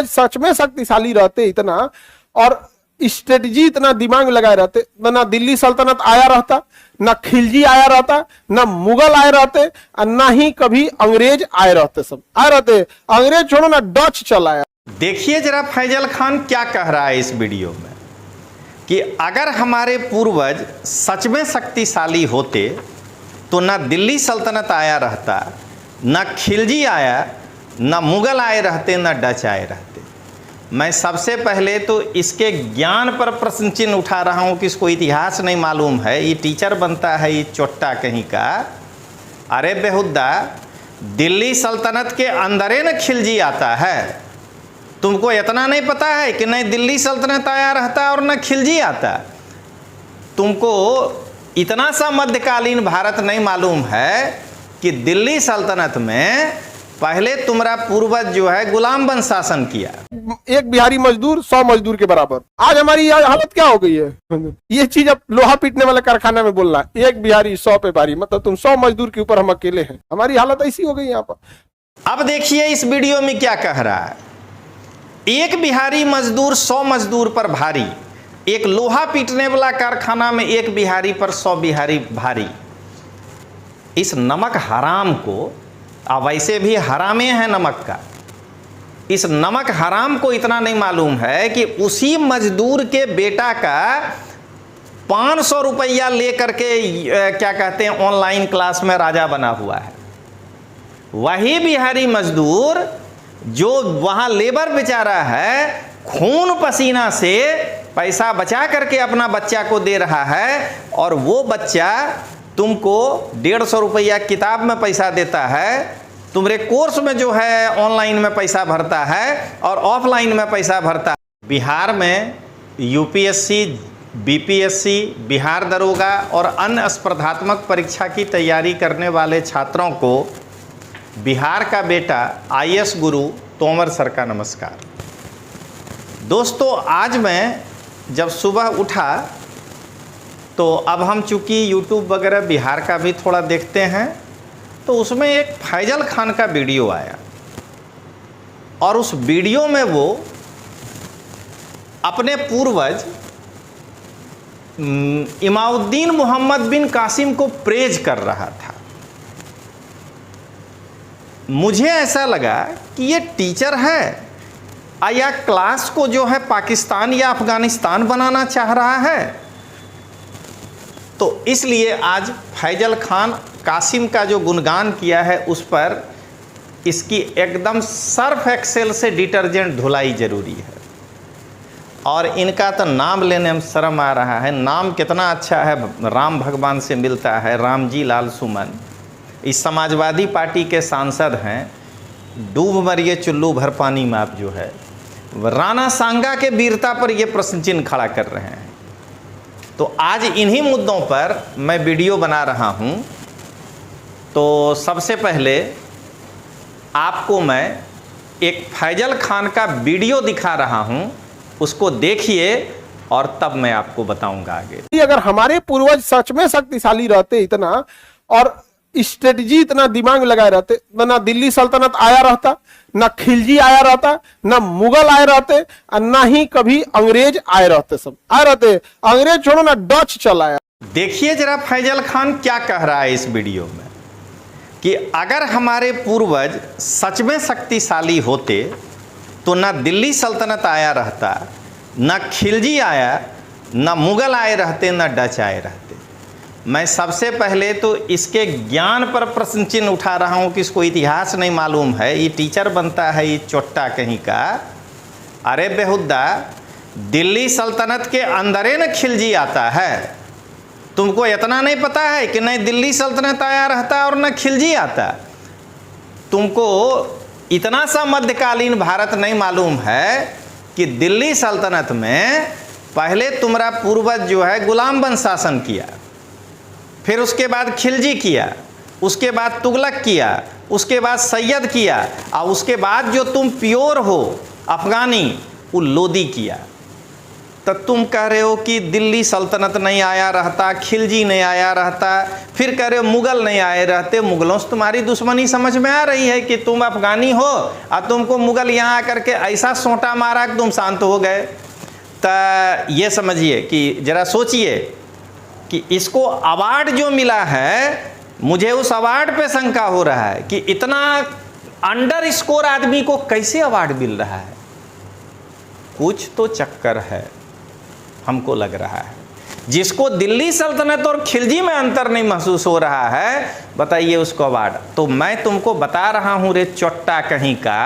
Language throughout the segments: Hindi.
सच में शक्तिशाली रहते इतना और स्ट्रेटजी इतना दिमाग लगाए रहते, ना दिल्ली सल्तनत आया रहता, ना खिलजी आया रहता, ना मुगल आए रहते और ना ही कभी अंग्रेज आए रहते। सब आए रहते, अंग्रेज छोड़ो ना डच चलाया। देखिए जरा फैजल खान क्या कह रहा है इस वीडियो में कि अगर हमारे पूर्वज सच में शक्तिशाली होते तो ना दिल्ली सल्तनत आया रहता, ना खिलजी आया, ना मुगल आए रहते, ना डच आए रहते। मैं सबसे पहले तो इसके ज्ञान पर प्रश्न चिन्ह उठा रहा हूं कि इसको इतिहास नहीं मालूम है, ये टीचर बनता है ये चोट्टा कहीं का। अरे बेहुद्दा, दिल्ली सल्तनत के अंदर न खिलजी आता है। तुमको इतना नहीं पता है कि नहीं दिल्ली सल्तनत आया रहता और न खिलजी आता। तुमको इतना सा मध्यकालीन भारत नहीं मालूम है कि दिल्ली सल्तनत में पहले तुम्हारा पूर्वज जो है गुलाम बन शासन किया। एक बिहारी मजदूर 100 मजदूर के बराबर। आज हमारी हालत क्या हो गई है? ये चीज अब लोहा पीटने वाले कारखाना में बोलना, एक बिहारी 100 पे भारी, मतलब तुम 100 मजदूर के ऊपर हम अकेले हैं। हमारी हालत ऐसी हो गई यहाँ पर। अब देखिए इस वीडियो में क्या कह रहा है। एक बिहारी मजदूर 100 मजदूर पर भारी, एक लोहा पीटने वाला कारखाना में एक बिहारी पर 100 बिहारी भारी। इस नमक हराम को, अब वैसे भी हरामे है नमक का, इस नमक हराम को इतना नहीं मालूम है कि उसी मजदूर के बेटा का 500 रुपया लेकर के क्या कहते हैं ऑनलाइन क्लास में राजा बना हुआ है। वही बिहारी मजदूर जो वहां लेबर बेचारा है, खून पसीना से पैसा बचा करके अपना बच्चा को दे रहा है, और वो बच्चा तुमको 150 रुपया किताब में पैसा देता है, तुम्हारे कोर्स में जो है ऑनलाइन में पैसा भरता है और ऑफलाइन में पैसा भरता है। बिहार में यूपीएससी, बीपीएससी, बिहार दरोगा और अन्य स्पर्धात्मक परीक्षा की तैयारी करने वाले छात्रों को बिहार का बेटा आईएएस गुरु तोमर सर का नमस्कार। दोस्तों, आज मैं जब सुबह उठा तो अब हम चूँकि यूट्यूब वगैरह बिहार का भी थोड़ा देखते हैं, तो उसमें एक फैजल खान का वीडियो आया और उस वीडियो में वो अपने पूर्वज इमाउद्दीन मोहम्मद बिन कासिम को प्रेज कर रहा था। मुझे ऐसा लगा कि ये टीचर है या क्लास को जो है पाकिस्तान या अफगानिस्तान बनाना चाह रहा है। तो इसलिए आज फैजल खान कासिम का जो गुणगान किया है उस पर इसकी एकदम सर्फ एक्सेल से डिटर्जेंट धुलाई जरूरी है। और इनका तो नाम लेने में शर्म आ रहा है। नाम कितना अच्छा है, राम भगवान से मिलता है, रामजी लाल सुमन। इस समाजवादी पार्टी के सांसद हैं। डूब मरिए चुल्लू भर पानी में आप जो है राणा सांगा के वीरता पर ये प्रश्न चिन्ह खड़ा कर रहे हैं। तो आज इन्हीं मुद्दों पर मैं वीडियो बना रहा हूं। तो सबसे पहले आपको मैं एक फैजल खान का वीडियो दिखा रहा हूं, उसको देखिए और तब मैं आपको बताऊंगा आगे। अगर हमारे पूर्वज सच में शक्तिशाली रहते इतना और स्ट्रेटजी इतना दिमाग लगाए रहते, ना दिल्ली सल्तनत आया रहता, ना खिलजी आया रहता, ना मुगल आए रहते और ना ही कभी अंग्रेज आए रहते। सब आए रहते, अंग्रेज छोड़ो ना डच चलाया। देखिए जरा फैजल खान क्या कह रहा है इस वीडियो में कि अगर हमारे पूर्वज सच में शक्तिशाली होते तो ना दिल्ली सल्तनत आया रहता, ना खिलजी आया, ना मुगल आए रहते, ना डच आए रहते। मैं सबसे पहले तो इसके ज्ञान पर प्रश्न चिन्ह उठा रहा हूं कि इसको इतिहास नहीं मालूम है, ये टीचर बनता है ये चोट्टा कहीं का। अरे बेहुद्दा, दिल्ली सल्तनत के अंदर न खिलजी आता है। तुमको इतना नहीं पता है कि नहीं दिल्ली सल्तनत आया रहता और न खिलजी आता। तुमको इतना सा मध्यकालीन भारत नहीं मालूम है कि दिल्ली सल्तनत में पहले तुम्हारा पूर्वज जो है गुलाम बन शासन किया, फिर उसके बाद खिलजी किया, उसके बाद तुगलक किया, उसके बाद सैयद किया, और उसके बाद जो तुम प्योर हो अफगानी वो लोदी किया। तो तुम कह रहे हो कि दिल्ली सल्तनत नहीं आया रहता, खिलजी नहीं आया रहता, फिर कह रहे हो मुगल नहीं आए रहते। मुगलों से तुम्हारी दुश्मनी समझ में आ रही है कि तुम अफगानी हो और तुमको मुगल यहाँ आकर के ऐसा सोंटा मारा कि तुम शांत हो गए। तो ये समझिए कि जरा सोचिए कि इसको अवार्ड जो मिला है, मुझे उस अवार्ड पे शंका हो रहा है कि इतना अंडर स्कोर आदमी को कैसे अवार्ड मिल रहा है। कुछ तो चक्कर है, हमको लग रहा है। जिसको दिल्ली सल्तनत और खिलजी में अंतर नहीं महसूस हो रहा है, बताइए उसको अवार्ड। तो मैं तुमको बता रहा हूं रे चोट्टा कहीं का,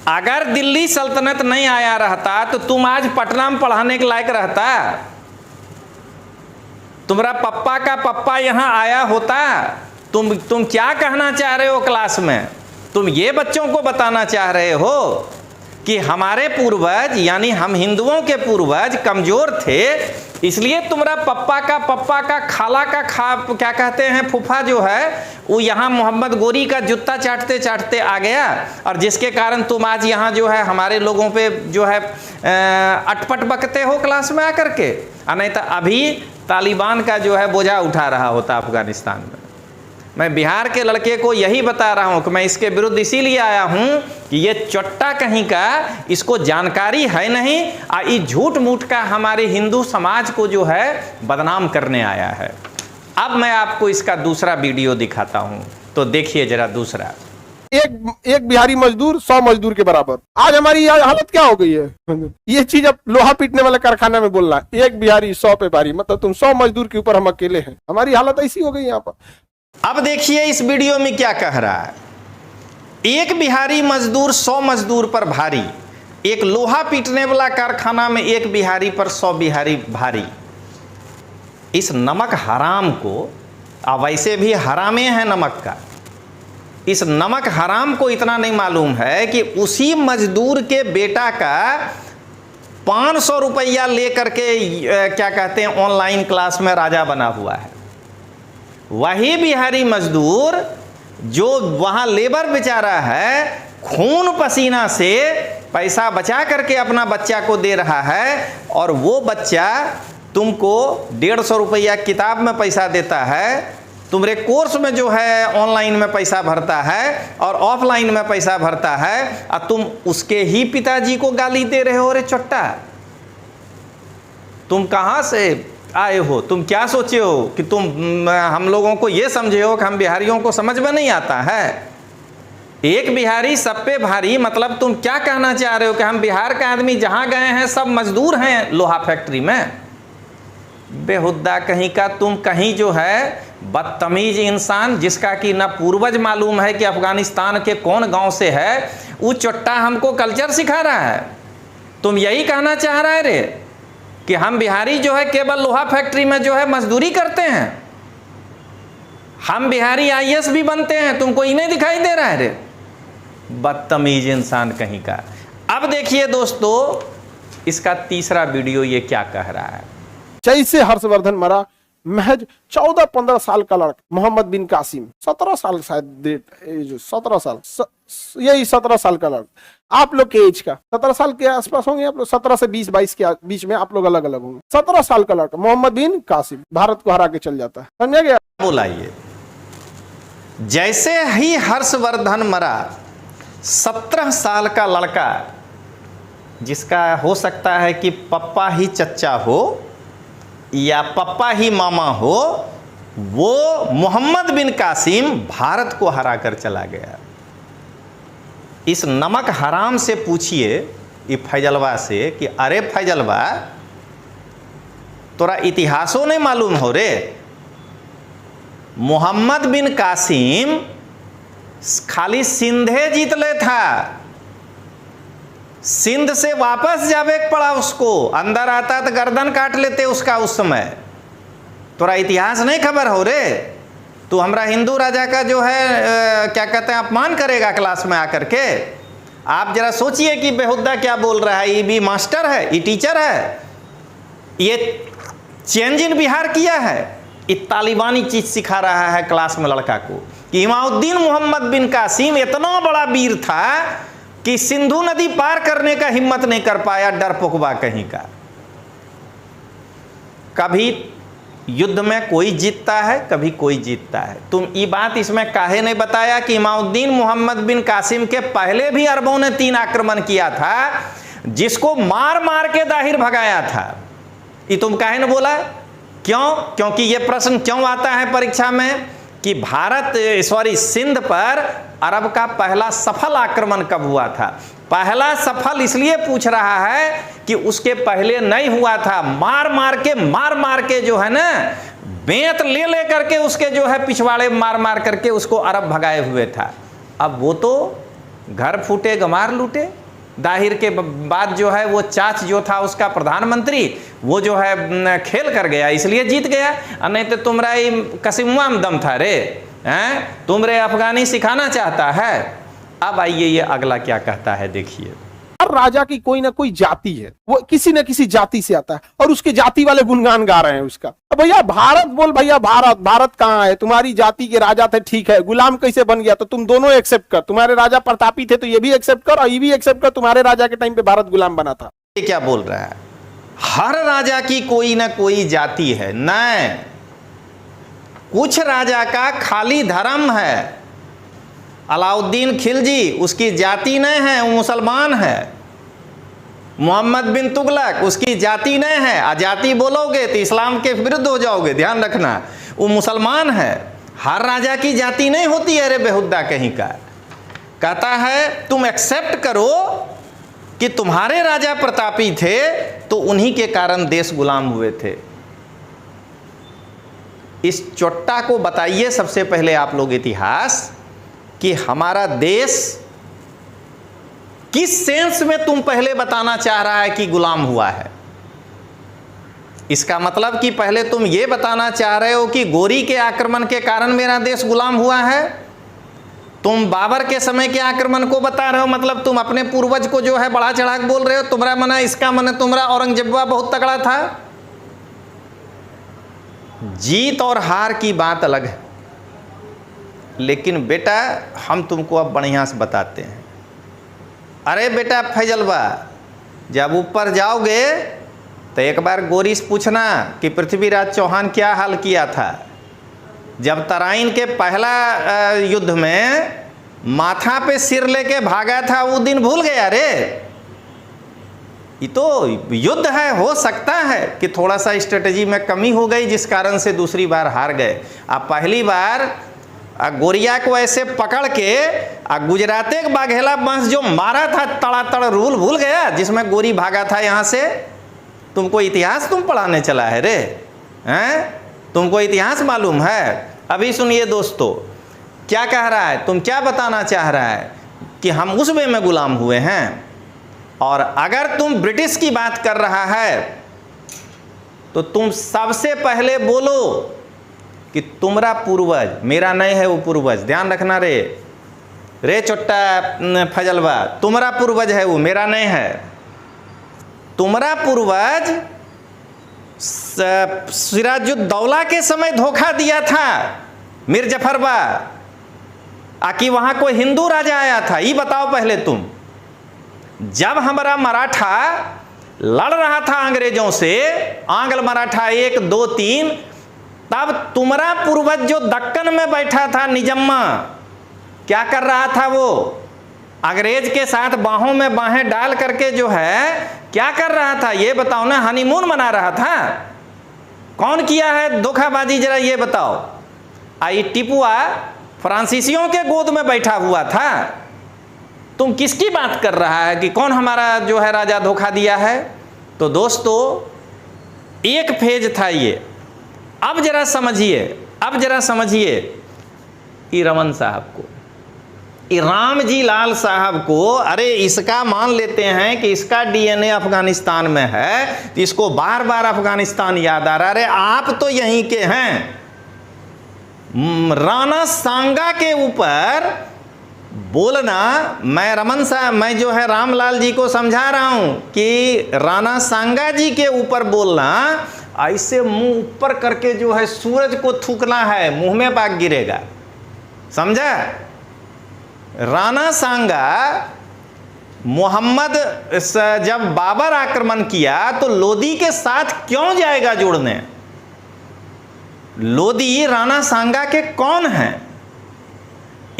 अगर दिल्ली सल्तनत नहीं आया रहता तो तुम आज पटना में पढ़ाने के लायक रहता। तुम्हारा पप्पा का पप्पा यहां आया होता। तुम क्या कहना चाह रहे हो क्लास में? तुम ये बच्चों को बताना चाह रहे हो कि हमारे पूर्वज यानी हम हिंदुओं के पूर्वज कमजोर थे, इसलिए तुम्हारा पप्पा का खाला का क्या कहते हैं फूफा जो है वो यहाँ मोहम्मद गोरी का जूता चाटते चाटते आ गया, और जिसके कारण तुम आज यहाँ जो है हमारे लोगों पे जो है अटपट बकते हो क्लास में आकर के। नहीं तो अभी तालिबान का जो है बोझा उठा रहा होता अफगानिस्तान में। मैं बिहार के लड़के को यही बता रहा हूं कि मैं इसके विरुद्ध इसीलिए आया हूं कि ये चोट्टा कहीं का, इसको जानकारी है नहीं, ये झूठ मूठ का हमारे हिंदू समाज को जो है बदनाम करने आया है। अब मैं आपको इसका दूसरा वीडियो दिखाता हूं, तो देखिए जरा दूसरा। एक बिहारी मजदूर 100 मजदूर के बराबर। आज हमारी हालत क्या हो गई है? ये चीज अब लोहा पीटने वाले कारखाना में बोलना, एक बिहारी 100 पे भारी, मतलब तुम 100 मजदूर के ऊपर हम अकेले हैं। हमारी हालत ऐसी हो गई यहाँ पर। अब देखिए इस वीडियो में क्या कह रहा है। एक बिहारी मजदूर 100 मजदूर पर भारी, एक लोहा पीटने वाला कारखाना में एक बिहारी पर 100 बिहारी भारी। इस नमक हराम को, वैसे भी हरामे है नमक का, इस नमक हराम को इतना नहीं मालूम है कि उसी मजदूर के बेटा का 500 रुपया लेकर के क्या कहते हैं ऑनलाइन क्लास में राजा बना हुआ है। वही बिहारी मजदूर जो वहां लेबर बेचारा है, खून पसीना से पैसा बचा करके अपना बच्चा को दे रहा है, और वो बच्चा तुमको 150 रुपया किताब में पैसा देता है, तुम्हारे कोर्स में जो है ऑनलाइन में पैसा भरता है और ऑफलाइन में पैसा भरता है, और तुम उसके ही पिताजी को गाली दे रहे हो। रे चोट्टा, तुम कहां से आए हो? तुम क्या सोचे हो कि तुम हम लोगों को ये समझे हो कि हम बिहारियों को समझ में नहीं आता है? एक बिहारी सब पे भारी, मतलब तुम क्या कहना चाह रहे हो कि हम बिहार का आदमी जहां गए हैं सब मजदूर हैं लोहा फैक्ट्री में? बेहुद्दा कहीं का तुम, कहीं जो है बदतमीज इंसान जिसका कि ना पूर्वज मालूम है कि अफगानिस्तान के कौन गांव से है, वो चोट्टा हमको कल्चर सिखा रहा है। तुम यही कहना चाह रहा है रे कि हम बिहारी जो है केवल लोहा फैक्ट्री में जो है मजदूरी करते हैं? हम बिहारी IAS भी बनते हैं, तुमको ही नहीं दिखाई दे रहा है रे? बदतमीज इंसान कहीं का। अब देखिए दोस्तों इसका तीसरा वीडियो ये क्या कह रहा है। जैसे हर्षवर्धन मरा, महज 14-15 साल का लड़का मोहम्मद बिन कासिम, 17 साल शायद, 17 साल, यही 17 साल का लड़का। आप लोग के एज का 17 साल के आसपास होंगे आप लोग, 17 से 20-22 के बीच में आप लोग अलग अलग होंगे। 17 साल का लड़का मोहम्मद बिन कासिम भारत को हरा के चल जाता है, समझा गया? बोलाइए, जैसे ही हर्षवर्धन मरा, 17 साल का लड़का जिसका हो सकता है कि पप्पा ही चच्चा हो या पप्पा ही मामा हो, वो मोहम्मद बिन कासिम भारत को हरा कर चला गया। इस नमक हराम से पूछिए ये फैजलवा से कि अरे फैजलवा, तोरा इतिहासों नहीं मालूम हो रे? मोहम्मद बिन कासिम खाली सिंधे जीत ले था, सिंध से वापस जावे पड़ा उसको, अंदर आता तो गर्दन काट लेते उसका उस समय। तोरा इतिहास नहीं खबर हो रे? तू हमरा हिंदू राजा का जो है क्या कहते हैं अपमान करेगा क्लास में आकर के? आप जरा सोचिए कि बेहुद्दा क्या बोल रहा है। ये भी मास्टर है, ये टीचर है, ये चेंज इन बिहार किया है, ये तालिबानी चीज सिखा रहा है क्लास में लड़का को कि इमामुद्दीन मोहम्मद बिन कासिम इतना बड़ा वीर था, कि सिंधु नदी पार करने का हिम्मत नहीं कर पाया, डरपोकवा कहीं का। कभी युद्ध में कोई जीतता है, कभी कोई जीतता है। तुम ये बात इसमें काहे नहीं बताया कि इमामुद्दीन मोहम्मद बिन कासिम के पहले भी अरबों ने 3 आक्रमण किया था, जिसको मार मार के दाहिर भगाया था। ये तुम काहे न बोला? क्यों? क्योंकि ये प्रश्न क्यों आता है परीक्षा में कि सिंध पर अरब का पहला सफल आक्रमण कब हुआ था। पहला सफल इसलिए पूछ रहा है कि उसके पहले नहीं हुआ था। मार मार के जो है ना, बेंत ले ले करके उसके जो है पिछवाड़े मार मार करके उसको अरब भगाए हुए था। अब वो तो घर फूटे गमार लूटे। दाहिर के बाद जो है वो चाच जो था उसका प्रधानमंत्री, वो जो है खेल कर गया, इसलिए जीत गया। नहीं तो तुमरा कसिमुआ में दम था रे, हैं? तुमरे अफगानी सिखाना चाहता है। अब आइए ये अगला क्या कहता है, देखिए। हर राजा की कोई ना कोई जाति है, वो किसी न किसी जाति से आता है और उसके जाति वाले गुणगान गा रहे हैं उसका। अब भैया भारत बोल, भैया भारत कहाँ है? तुम्हारी जाति के राजा थे, ठीक है, गुलाम कैसे बन गया? तो तुम दोनों एक्सेप्ट कर। तुम्हारे राजा प्रतापी थे तो ये भी एक्सेप्ट कर और ये भी एक्सेप्ट कर, तुम्हारे राजा के टाइम पे भारत गुलाम बना था। ये क्या बोल रहा है? हर राजा की कोई ना कोई जाति है। नहीं, कुछ राजा का खाली धर्म है। अलाउद्दीन खिलजी, उसकी जाति नहीं है, वो मुसलमान है। मोहम्मद बिन तुगलक, उसकी जाति नहीं है। अजाति बोलोगे तो इस्लाम के विरुद्ध हो जाओगे, ध्यान रखना। वो मुसलमान है। हर राजा की जाति नहीं होती है रे बेहुदा कहीं का। कहता है तुम एक्सेप्ट करो कि तुम्हारे राजा प्रतापी थे तो उन्हीं के कारण देश गुलाम हुए थे। इस चोट्टा को बताइए सबसे पहले आप लोग इतिहास कि हमारा देश किस सेंस में तुम पहले बताना चाह रहा है कि गुलाम हुआ है। इसका मतलब कि पहले तुम ये बताना चाह रहे हो कि गोरी के आक्रमण के कारण मेरा देश गुलाम हुआ है। तुम बाबर के समय के आक्रमण को बता रहे हो, मतलब तुम अपने पूर्वज को जो है बढ़ा चढ़ा के बोल रहे हो। तुम्हारा मना इसका मना तुम्हारा औरंगजेबा बहुत तगड़ा था। जीत और हार की बात अलग है, लेकिन बेटा हम तुमको अब बढ़िया से बताते हैं। अरे बेटा फैजलवा, जब ऊपर जाओगे तो एक बार गोरी से पूछना कि पृथ्वीराज चौहान क्या हाल किया था। जब तराइन के पहला युद्ध में माथा पे सिर लेके भागा था, वो दिन भूल गया रे? ये तो युद्ध है, हो सकता है कि थोड़ा सा स्ट्रेटजी में कमी हो गई जिस कारण से दूसरी बार हार गए। आप पहली बार गोरिया को ऐसे पकड़ के गुजराते के बाघेला बांस जो मारा था तड़ातड़, रूल भूल गया जिसमें गोरी भागा था यहाँ से? तुमको इतिहास तुम पढ़ाने चला है रे, हैं? तुमको इतिहास मालूम है? अभी सुनिए दोस्तों, क्या कह रहा है, तुम क्या बताना चाह रहा है कि हम उस वे में गुलाम हुए हैं। और अगर तुम ब्रिटिश की बात कर रहा है तो तुम सबसे पहले बोलो कि तुम्हारा पूर्वज, मेरा नहीं है वो पूर्वज, ध्यान रखना रे चोट्टा फजलवा, तुम्हारा पूर्वज है वो, मेरा नहीं है। तुम्हारा पूर्वज सिराजुद्दौला के समय धोखा दिया था मीर जफरबा, आकि वहां कोई हिंदू राजा आया था। ये बताओ पहले तुम। जब हमारा मराठा लड़ रहा था अंग्रेजों से, आंग्ल मराठा 1 2 3, तब तुम्हारा पूर्वज जो दक्कन में बैठा था निजम्मा, क्या कर रहा था? वो अंग्रेज के साथ बाहों में बाहें डाल करके जो है क्या कर रहा था ये बताओ ना? हनीमून मना रहा था। कौन किया है धोखाबाजी, जरा ये बताओ। आई टिपुआ फ्रांसीसियों के गोद में बैठा हुआ था। तुम किसकी बात कर रहा है कि कौन हमारा जो है राजा धोखा दिया है? तो दोस्तों एक फेज था ये। अब जरा समझिए, ई रमन साहब को, ई रामजी लाल साहब को, अरे इसका मान लेते हैं कि इसका डीएनए अफगानिस्तान में है, तो इसको बार बार अफगानिस्तान याद आ रहा है। अरे आप तो यहीं के हैं। राणा सांगा के ऊपर बोलना, मैं रमन साहब, मैं जो है रामलाल जी को समझा रहा हूं कि राणा सांगा जी के ऊपर बोलना, ऐसे मुंह ऊपर करके जो है सूरज को थूकना है, मुंह में बाग गिरेगा, समझा? राणा सांगा मोहम्मद जब बाबर आक्रमण किया तो लोदी के साथ क्यों जाएगा जुड़ने? लोदी राणा सांगा के कौन हैं?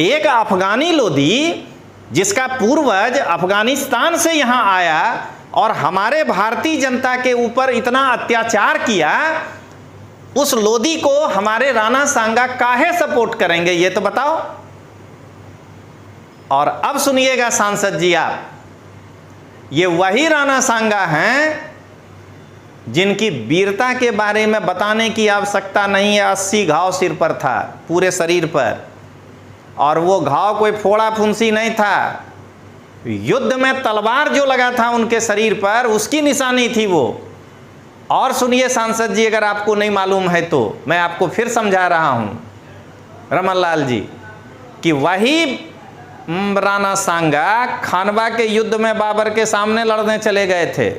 एक अफगानी लोदी जिसका पूर्वज अफगानिस्तान से यहां आया और हमारे भारतीय जनता के ऊपर इतना अत्याचार किया, उस लोदी को हमारे राणा सांगा काहे सपोर्ट करेंगे ये तो बताओ। और अब सुनिएगा सांसद जी आप, ये वही राणा सांगा हैं जिनकी वीरता के बारे में बताने की आवश्यकता नहीं है। 80 घाव सिर पर था, पूरे शरीर पर, और वो घाव कोई फोड़ा फुंसी नहीं था, युद्ध में तलवार जो लगा था उनके शरीर पर उसकी निशानी थी वो। और सुनिए सांसद जी, अगर आपको नहीं मालूम है तो मैं आपको फिर समझा रहा हूं रमन लाल जी, कि वही राणा सांगा खानवा के युद्ध में बाबर के सामने लड़ने चले गए थे।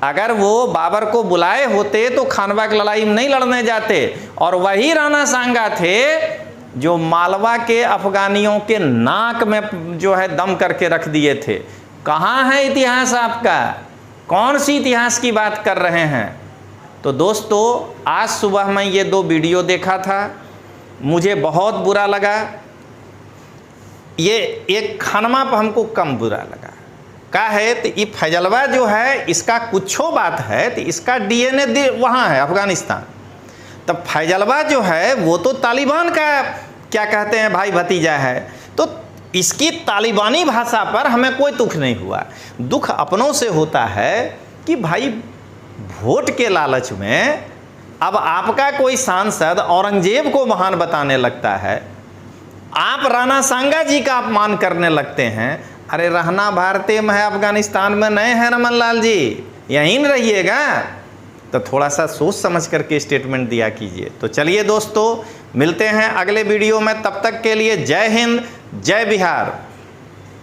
अगर वो बाबर को बुलाए होते तो खानवा की लड़ाई में नहीं लड़ने जाते। और वही राणा सांगा थे जो मालवा के अफगानियों के नाक में जो है दम करके रख दिए थे। कहाँ है इतिहास आपका? कौन सी इतिहास की बात कर रहे हैं? तो दोस्तों, आज सुबह मैं ये 2 वीडियो देखा था, मुझे बहुत बुरा लगा। ये एक खानमा पर हमको कम बुरा लगा। का है तो ये फैजलवा जो है इसका कुछो बात है तो इसका DNA वहाँ है अफगानिस्तान। तब फैजलवा जो है वो तो तालिबान का क्या कहते हैं भाई भतीजा है, तो इसकी तालिबानी भाषा पर हमें कोई दुख नहीं हुआ। दुख अपनों से होता है कि भाई वोट के लालच में अब आपका कोई सांसद औरंगजेब को महान बताने लगता है, आप राणा सांगा जी का अपमान करने लगते हैं। अरे रहना भारतीय में है, अफगानिस्तान में नहीं है रमन लाल जी, यहीं रहिएगा। तो थोड़ा सा सोच समझ करके स्टेटमेंट दिया कीजिए। तो चलिए दोस्तों, मिलते हैं अगले वीडियो में, तब तक के लिए जय हिंद, जय बिहार।